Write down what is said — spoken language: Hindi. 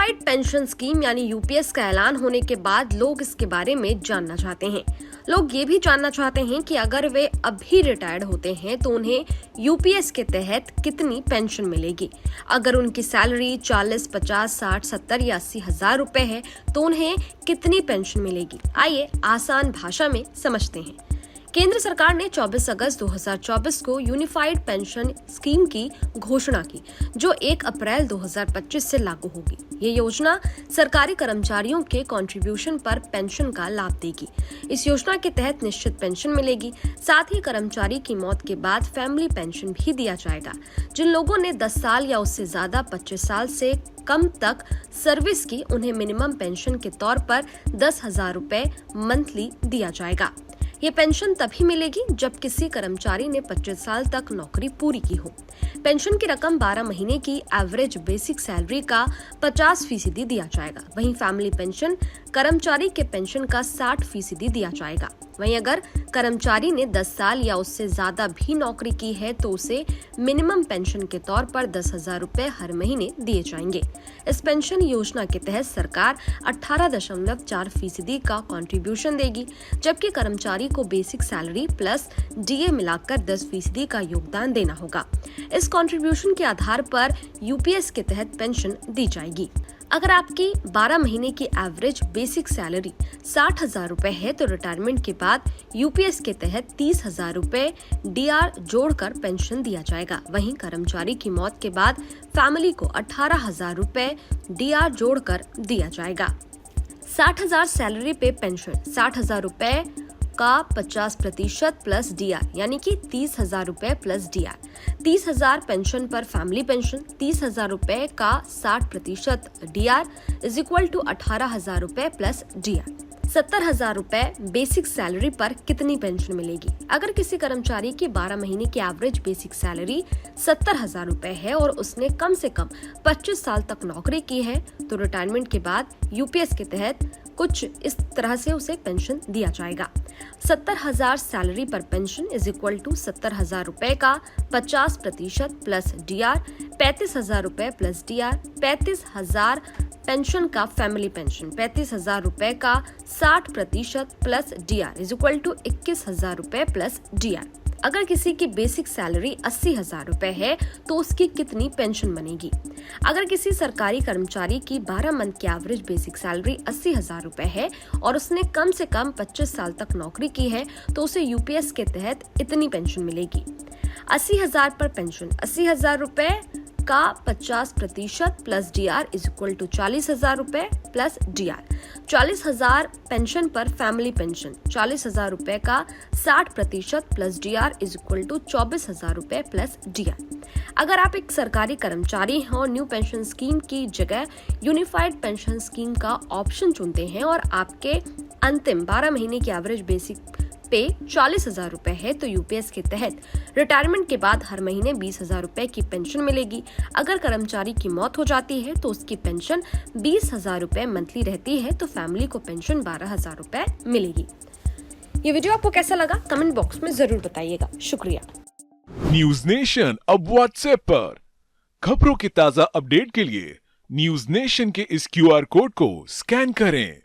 यूनिफाइड पेंशन स्कीम यानी यूपीएस का ऐलान होने के बाद लोग इसके बारे में जानना चाहते हैं। लोग ये भी जानना चाहते हैं कि अगर वे अभी रिटायर्ड होते हैं तो उन्हें यूपीएस के तहत कितनी पेंशन मिलेगी। अगर उनकी सैलरी 40, 50, 60, 70 या 80 हजार रुपए है तो उन्हें कितनी पेंशन मिलेगी। आइए आसान भाषा में समझते हैं। केंद्र सरकार ने 24 अगस्त 2024 को यूनिफाइड पेंशन स्कीम की घोषणा की, जो 1 अप्रैल 2025 से लागू होगी। ये योजना सरकारी कर्मचारियों के कंट्रीब्यूशन पर पेंशन का लाभ देगी। इस योजना के तहत निश्चित पेंशन मिलेगी। साथ ही कर्मचारी की मौत के बाद फैमिली पेंशन भी दिया जाएगा। जिन लोगों ने 10 साल या उससे ज्यादा 25 साल से कम तक सर्विस की, उन्हें मिनिमम पेंशन के तौर पर 10,000 रुपए मंथली दिया जाएगा। ये पेंशन तभी मिलेगी जब किसी कर्मचारी ने 25 साल तक नौकरी पूरी की हो। पेंशन की रकम 12 महीने की एवरेज बेसिक सैलरी का 50% दिया जाएगा। वहीं फैमिली पेंशन कर्मचारी के पेंशन का 60% दिया जाएगा। वहीं अगर कर्मचारी ने 10 साल या उससे ज्यादा भी नौकरी की है तो उसे मिनिमम पेंशन के तौर पर 10,000 रुपए हर महीने दिए जाएंगे। इस पेंशन योजना के तहत सरकार 18.4% का कंट्रीब्यूशन देगी, जबकि कर्मचारी को बेसिक सैलरी प्लस डीए मिलाकर 10% का योगदान देना होगा। इस कंट्रीब्यूशन के आधार पर यूपीएस के तहत पेंशन दी जाएगी। अगर आपकी 12 महीने की एवरेज बेसिक सैलरी 60,000 रुपए है तो रिटायरमेंट के बाद यूपीएस के तहत 30,000 रुपए डीआर जोड़कर पेंशन दिया जाएगा। वहीं कर्मचारी की मौत के बाद फैमिली को 18,000 रुपए डीआर जोड़कर दिया जाएगा। 60,000 सैलरी पे पेंशन 60,000 रुपए का 50% प्लस डीआर यानी कि 30,000 रुपए प्लस डीआर। 30,000 पेंशन पर फैमिली पेंशन 30,000 रुपए का 60% डीआर इज इक्वल टू 18,000 रुपए प्लस डीआर। 70,000 रुपए बेसिक सैलरी पर कितनी पेंशन मिलेगी। अगर किसी कर्मचारी की 12 महीने की एवरेज बेसिक सैलरी 70,000 रुपए है और उसने कम से कम 25 साल तक नौकरी की है तो रिटायरमेंट के बाद यूपीएस के तहत कुछ इस तरह से उसे पेंशन दिया जाएगा। 70,000 सैलरी पर पेंशन इज इक्वल टू 70,000 रुपए का 50% प्लस डीआर, 35,000 रुपए प्लस डीआर। 35,000 पेंशन का फैमिली पेंशन 35,000 रुपए का 60% plus DR is equal to 21,000 रुपए प्लस डीआर। अगर किसी की बेसिक सैलरी 80,000 रुपए है तो उसकी कितनी पेंशन बनेगी। अगर किसी सरकारी कर्मचारी की 12 मंथ की एवरेज बेसिक सैलरी 80,000 रुपए है और उसने कम से कम 25 साल तक नौकरी की है तो उसे यूपीएस के तहत इतनी पेंशन मिलेगी। 80,000 पर पेंशन 80,000 रुपए का 50% plus DR is equal to 40,000 रुपए प्लस डीआर। 40,000 पेंशन पर फैमिली पेंशन 40,000 रुपए का 60% plus DR is equal to 24,000 रुपए प्लस डीआर। अगर आप एक सरकारी कर्मचारी हैं और न्यू पेंशन स्कीम की जगह यूनिफाइड पेंशन स्कीम का ऑप्शन चुनते हैं और आपके अंतिम 12 महीने की एवरेज बेसिक पे 40,000 रुपए है तो यूपीएस के तहत रिटायरमेंट के बाद हर महीने 20,000 रुपए की पेंशन मिलेगी। अगर कर्मचारी की मौत हो जाती है तो उसकी पेंशन 20,000 रुपए मंथली रहती है तो फैमिली को पेंशन 12,000 रुपए मिलेगी। ये वीडियो आपको कैसा लगा कमेंट बॉक्स में जरूर बताइएगा। शुक्रिया। न्यूज नेशन अब व्हाट्सएप पर खबरों की ताजा अपडेट के लिए न्यूज नेशन के इस क्यूआर कोड को स्कैन करें।